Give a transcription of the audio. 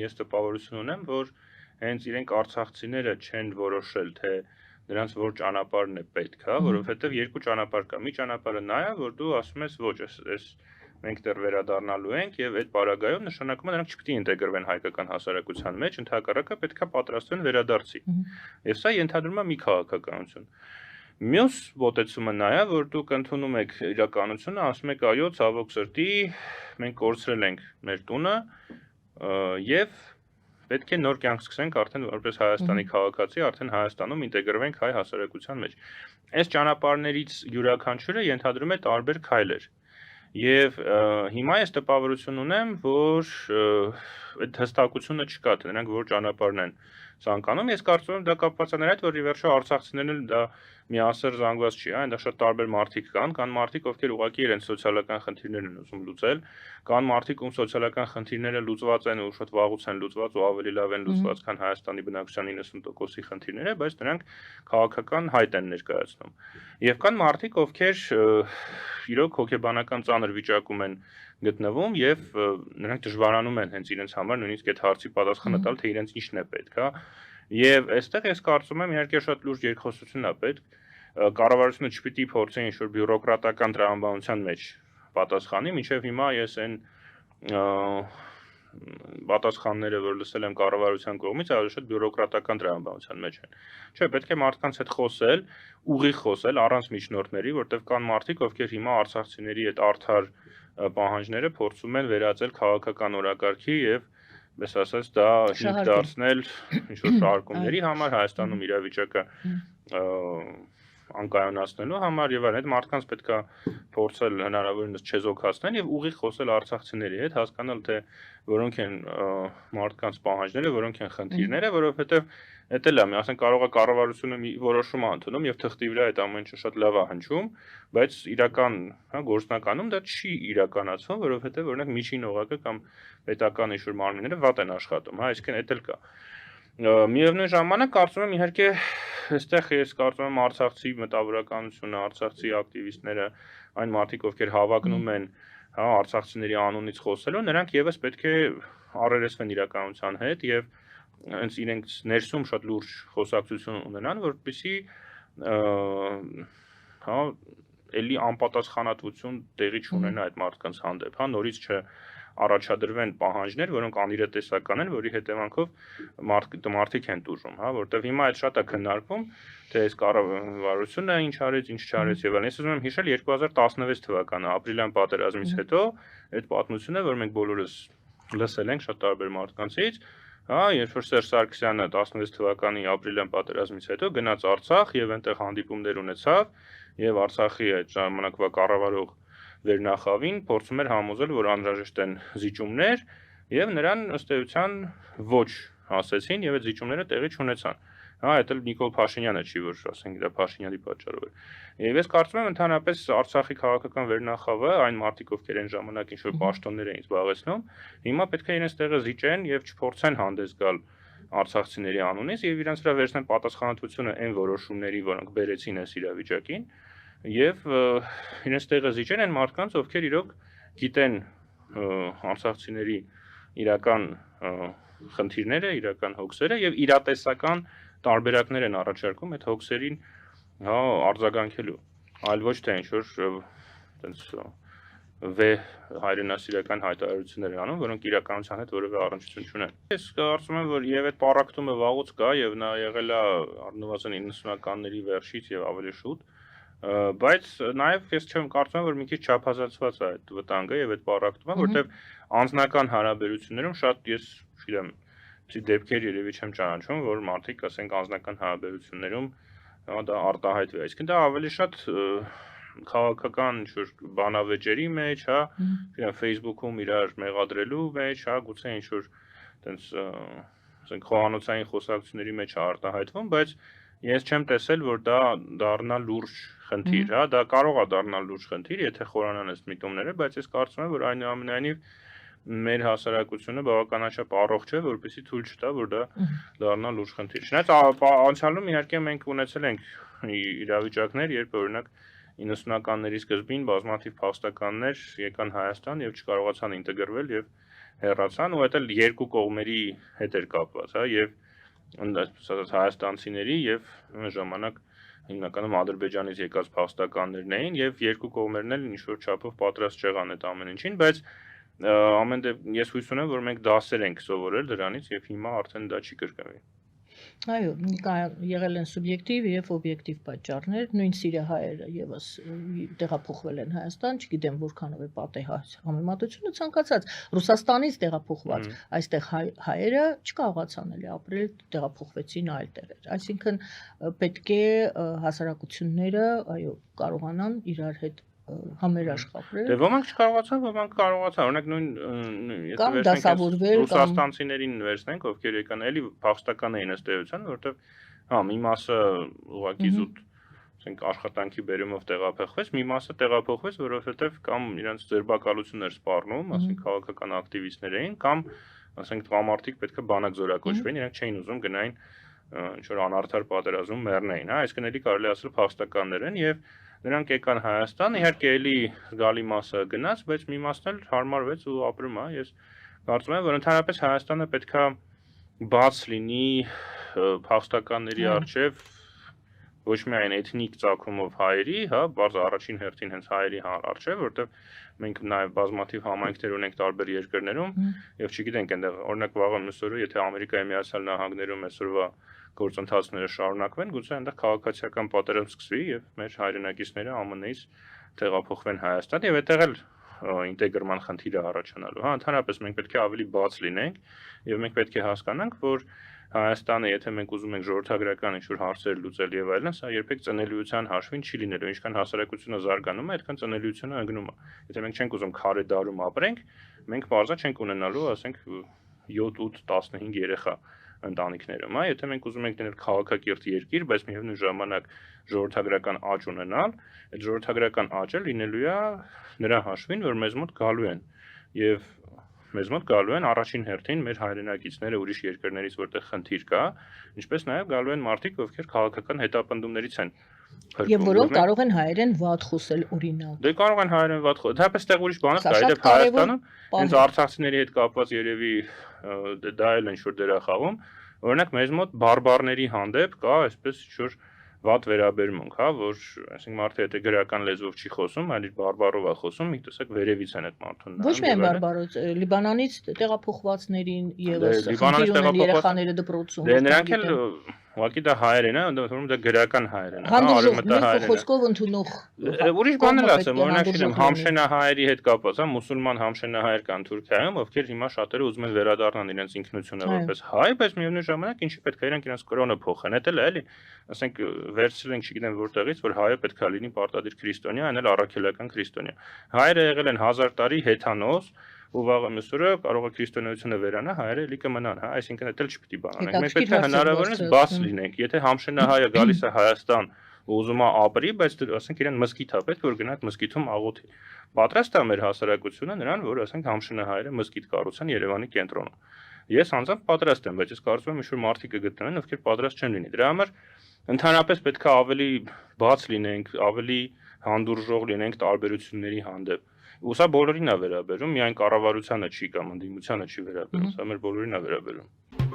ես տպավորություն ունեմ, որ հենց իրենք արցախցիները չեն որոշել, թե նրանց որ ճանապարհն է պետք, հա, որովհետև երկու ճանապարհ կա։ Մի ճանապարհը նա է, որ դու ասում ես, ոչ, այս մենք դեռ վերադառնալու ենք եւ այդ պարագայում նշանակում է նրանք չպիտի ինտեգրվեն հայկական հասարակության մեջ, ընդհակառակը պետքա պատրաստվեն վերադարձի։ Եվ սա ենթադրում է մի քաղաքականություն։ Մյուս մոտեցումը նա է, որ դուք ընդունում եք իրականությունը, ասում եք, այո, ցավոք սրտի, մենք կորցրել ենք մեր տունը եւ պետք է նոր կյանք սկսենք արդեն որպես Հայաստանի քաղաքացի, արդեն Հայաստանում ինտեգրվենք հայ հասարակության մեջ։ Այս ճանապարհներից յուրաքանչյուրը ենթադրում է տարբեր քայլեր։ Եվ հիմա ես տպավորություն ունեմ, որ այդ հստակությունը չկա, թե նրանք որ ճանապարհն են ցանկանում։ Ես կարծում եմ դա կապված է նրա հետ, որ ի վերջո արցախցիներն դա միասեռ զանգված չի, այնտեղ շատ տարբեր մարդիկ կան մարդիկ, ովքեր ուղղակի իրենց սոցիալական խնդիրներն են ուզում լուծել, կան մարդիկ, ում սոցիալական խնդիրները լուծված են ու շատ վաղուց են լուծված ու ավելի լավ են լուծված, քան Հայաստանի բնակչության 90%-ի խնդիրները, բայց նրանք քաղաքական հայտ են ներկայացնում։ Եվ կան մարդիկ, ովքեր իրոք հոգեբանական ծանր վիճակում են գտնվում եւ նրանք դժվարանում են հենց իրենց համար նույնիսկ այդ հարցի պատասխանը տալ, թե իրենց ինչն է պետք, հա։ Եվ այստեղ ես կարծում եմ իհարկե շատ լուրջ երկխոսություն է պետք, կառավարությունը չպիտի փորձի ինչ-որ բյուրոկրատական տրամաբանության մեջ պատասխանի, մինչև հիմա ես այն պատասխանները, որ լսել եմ կառավարության կողմից, ավելի շատ բյուրոկրատական տրամաբանության մեջ են։ Չէ, պետք է մարդկանց հետ խոսել, ուղիղ խոսել առանց միջնորդների, որտեղ կան մարդիկ, ովքեր հիմա արցախցիների այդ արդար պահանջները փորձում են վերածել քաղաքական օրակարգի եւ ես ասած դա հիմք դարձնել ինչ-որ շարժումների համար Հայաստանում իրավիճակը անկայունացնելու համար եւ այդ մարդկանց պետքա փորձել հնարավորինս չեզոքացնել եւ ուղիղ խոսել արցախցիների հետ, հասկանալ թե որոնք են մարդկանց պահանջները, որոնք են խնդիրները, որովհետեւ դա էլ է, ասենք կարող է կառավարությունը մի որոշում ընդունում եւ թղթի վրա այդ ամեն ինչը շատ լավ է հնչում, բայց իրական, հա, գործնականում դա չի իրականացվում, որովհետեւ օրինակ միջին օղակը կամ պետական ինչ-որ մարմինները վատ են աշխատում, հա, այսինքն դա էլ կա։ Միևնույն ժամանակ կարծում եմ իհարկե այստեղ ես կարծում եմ արցախցի մտավորականությունը, արցախցի ակտիվիստները, այն մարդիկ, ովքեր հավակնում են, հա, արցախցիների անունից խոսելու, նրանք եւս պետք է առերեսվեն իրականության հետ եւ հենց իրենց ներսում շատ լուրջ խոսակցություն ունենան, որպեսզի հա էլի անպատասխանատվություն տեղի չունենա այդ մարդկանց հանդեպ, հա, նորից առաջադրվեն պահանջներ, որոնք անիրատեսական են, որի հետևանքով մարդիկ են տուժում, հա, որտեվ հիմա այդ շատ է քննարկվում, թե այս կառավարությունը ինչ արեց, ինչ չարեց եւ այլն։ Ես ուզում եմ հիշել 2016 թվականը, ապրիլյան պատերազմից հետո այդ պատմությունը, որ մենք բոլորս լսել ենք շատ տարբեր մարդկանցից, հա, երբ որ Սերժ Սարգսյանը 16 թվականի ապրիլյան պատերազմից հետո գնաց Արցախ եւ այնտեղ հանդիպումներ ունեցավ եւ Արցախի այդ ժամանակվա կառավարող վերնախավին փորձում էր համոզել, որ անհրաժեշտ են զիջումներ եւ նրան ըստ էության ոչ հասեցին եւ այդ զիջումները տեղի չունեցան։ Հա, դա էլ Նիկոլ Փաշինյանը չի, որ ասենք դա Փաշինյանի պատճառով էր։ Եվ ես կարծում եմ ընդհանրապես Արցախի քաղաքական վերնախավը, այն մարդիկ, ովքեր այն ժամանակ ինչ-որ պաշտոններ էին զբաղեցնում, հիմա պետք է իրենց տեղը զիջեն եւ չփորձեն հանդես գալ արցախցիների անունից եւ իրենց վրա վերցնեն պատասխանատվությունը այն որոշումների, որոնք բերեցին այս իրավիճակին եւ իրենց տեղը զիջեն այն մարդկանց, ովքեր իրոք գիտեն արցախցիների իրական խնդիրները, իրական հոգսերը եւ իրատեսական տարբերակներ են առաջարկում այդ հոգսերին, հա, արձագանքելու, այլ ոչ թե ինչ-որ այտենց հայրենասիրական հայտարարություններ են անում, որոնք իրականության հետ որևէ առնչություն չունեն։ Ես կարծում եմ, որ եւ այդ պառակտումը վաղուց կա եւ նա եղել է առնվազն 90-ականների վերջից եւ ավելի շուտ, բայց նաեւ ես չեմ կարծում, որ մի քիչ չափազանցված է այդ վտանգը եւ այդ պառակտումը, որտեւ անձնական հարաբերություններում շատ ես չգիտեմ, դեպքեր երևի չեմ ճանաչում, որ մարդիկ, ասենք, անձնական հարաբերություններում դա արտահայտվի, այսինքն դա ավելի շատ քաղաքական ինչ-որ բանավեճերի մեջ, հա, իրեն Facebook-ում իրար մեղադրելու մեջ, հա, գուցե ինչ-որ այտենց ասենք խոհանոցային խոսակցությունների մեջ է արտահայտվում, բայց ես չեմ տեսել, որ դա դառնա լուրջ խնդիր, հա, դա կարող է դառնալ լուրջ խնդիր, եթե խորանան այս միտումները, բայց ես կարծում եմ, որ այնուամենայնիվ մեր հասարակությունը բավականաչափ առողջ է, որպեսզի թույլ չտա, որ դա դառնա լուրջ խնդիր։ Չնայած անցյալում իհարկե մենք ունեցել ենք իրավիճակներ, երբ օրինակ 90-ականների սկզբին բազմաթիվ փախստականներ եկան Հայաստան եւ չկարողացան ինտեգրվել եւ հեռացան, ու դա երկու կողմերի հետ էր կապված, հա, եւ ասած հայաստանցիների եւ ժամանակ հիմնականում Ադրբեջանից եկած փախստականներն էին եւ երկու կողմերն էլ ինչ-որ չափով պատրաստ չեղան այդ ամեն ինչին, բայց ամեն դեպքում ես հույս ունեմ, որ մենք դասեր ենք սովորել դրանից եւ հիմա արդեն դա չի կրկնվի։ Այո, եղել են սուբյեկտիվ եւ օբյեկտիվ պատճառներ, նույն սիրիահայերը եւս տեղափոխվել են Հայաստան, չգիտեմ որքանով է պատեհ համեմատությունը, ցանկացած Ռուսաստանից տեղափոխված այստեղ հայերը չկարողացան էլի ապրել, տեղափոխվեցին այլ տեղեր։ Այսինքն պետք է հասարակությունները, այո, կարողանան իրար հետ համերաշխապրել։ Դե ոմանք չկարողացան, ոմանք կարողացան, օրինակ նույն կամ դասավորվել, ռուսաստանցիներին վերցնենք, ովքեր եկան, էլի փախստական էին ըստ էության, որովհետև հա, մի մասը ուղղակի զուտ, ասենք աշխատանքի բերումով տեղափոխվեց, մի մասը տեղափոխվեց, որովհետև կամ իրենց ձերբակալություններ սպառնում, ասենք քաղաքական ակտիվիստներ էին, կամ ասենք տղամարդիկ պետք է բանակ զորակոչվեին, իրենք չէին ուզում գնային ինչ-որ անարդար պատերազմում մեռնեին, հա, այսինքն էլի կարելի ասել փախստականներ են եւ նրանք եկան Հայաստան, իհարկե էլի զգալի մասը գնաց, բայց մի մասն էլ հարմարվեց ու ապրում է։ Ես կարծում եմ, որ ընդհանրապես Հայաստանը պետքա բաց լինի փախստականների առջև ոչ միայն էթնիկ ծագումով հայերի, հա, բարձ առաջին հերթին հենց հայերի առջև, որտեղ մենք նաև բազմաթիվ համայնքներ ունենք տարբեր երկրներում եւ չգիտենք այնտեղ օրինակ վաղը մսորը, եթե Ամերիկայի Միացյալ Նահանգներում այսօրվա գործընթացները շարունակվեն, գուցե այնտեղ քաղաքացիական պատերազմ սկսվի եւ մեր հայրենակիցները ԱՄՆ-ից տեղափոխվեն Հայաստան եւ այդտեղ էլ ինտեգրման խնդիրը առաջանալու։ Հա, ընդհանրապես մենք պետք է ավելի բաց լինենք եւ մենք պետք է հասկանանք, որ Հայաստանը, եթե մենք ուզում ենք ժողովրդագրական ինչ-որ հարցեր լուծել եւ այլն, սա երբեք ծնելիության հաշվին չի լինելու, ինչքան հասարակությունը զարգանում է, այդքան ծնելիությունը ընկնում է։ Եթե մենք չենք ուզում քարե դարում ապրենք, մենք բարձա չենք ունենալու, ասենք 7-8-15 երեխա ընտանիքներում, հա, եթե մենք ուզում ենք լինել քաղաքակիրթ երկիր, բայց միևնույն ժամանակ ժողովրդագրական աճ ունենալ, այդ ժողովրդագրական աճը լինելու է նրա հաշվին, որ մեզ մոտ գալու են եւ մեզ մոտ գալու են առաջին հերթին մեր հայրենակիցները ուրիշ երկրներից, որտեղ խնդիր կա, ինչպես նաեւ գալու են մարդիկ, ովքեր քաղաքական հետապնդումներից են եւ որոնք կարող են հայերեն վատ խոսել օրինակ։ Դե կարող են հայերեն վատ խոսել։ Դեպս այդտեղ ուրիշ բան կա, իդեպ Հայաստանում, հենց արցախցիների հետ կապված երևի դա էլ ինչ որ դեր է խաղում։ Օրինակ մեզ մոտ բարբարների հանդեպ կա այսպես ինչ-որ վատ վերաբերմունք, հա, որ այսինքն մարդը եթե գրական լեզվով չի խոսում, այլ իր բարբարով է խոսում, մի տեսակ վերևից են այդ մարդուն նայում։ Ոչ միայն բարբարոց, Լիբանանից տեղափոխվածներին եւս երեխաները դպրոցում։ Դե նրանք էլ ուղղակի դա հայերեն է, ընդհանրում դա գրական հայերեն է, հա, արևմտա հայերեն է։ Խոսքով ընդունող ուրիշ բան էլ ասեմ, օրինակ չեմ համշենահայերի հետ կապված, հա, մուսուլման համշենահայեր կան Թուրքիայում, ովքեր հիմա շատերը ուզում են վերադառնալ իրենց ինքնությունը որպես հայ, բայց միևնույն ժամանակ ինչի պետք է իրենք իրենց կրոնը փոխեն, դա էլ է, էլի, ասենք վերցրել ենք, չգիտեմ որտեղից, որ հայը պետք է լինի պարտադիր քրիստոնյա, այն էլ առաքելական քրիստոնյա։ Հայերը եղել են 1000 տարի հեթանոս, ու վաղը մսուրը կարող է քրիստոնեությունը վերանա, հայերը էլի կմնան, հա, այսինքն դա էլ չպետք է բան անենք։ Մենք պետք է հնարավորինս բաց լինենք։ Եթե համշենահայը գալիս է Հայաստան ու ուզում է ապրի, բայց ասենք իրեն մզկիթ է պետք, որ գնա այդ մզկիթում աղոթի։ Պատրաստ է մեր հասարակությունը նրան, որ ասենք համշենահայերը մզկիթ կառուցեն Երևանի կենտրոնում։ Ես անձամբ պատրաստ եմ, բայց ես կարծում եմ ինչ-որ մարդիկ կգտնեն, ովքեր պատրաստ չեն լինի։ Դրա համար ընդհանրապես պետք է ավելի բաց լինենք, ավելի հանդուրժող լինենք տարբերությունների հանդեպ։ Ու սա բոլորին է վերաբերում, միայն կառավարությանը չի կամ ընդդիմությանը չի վերաբերում, սա մեր բոլորին է վերաբերում։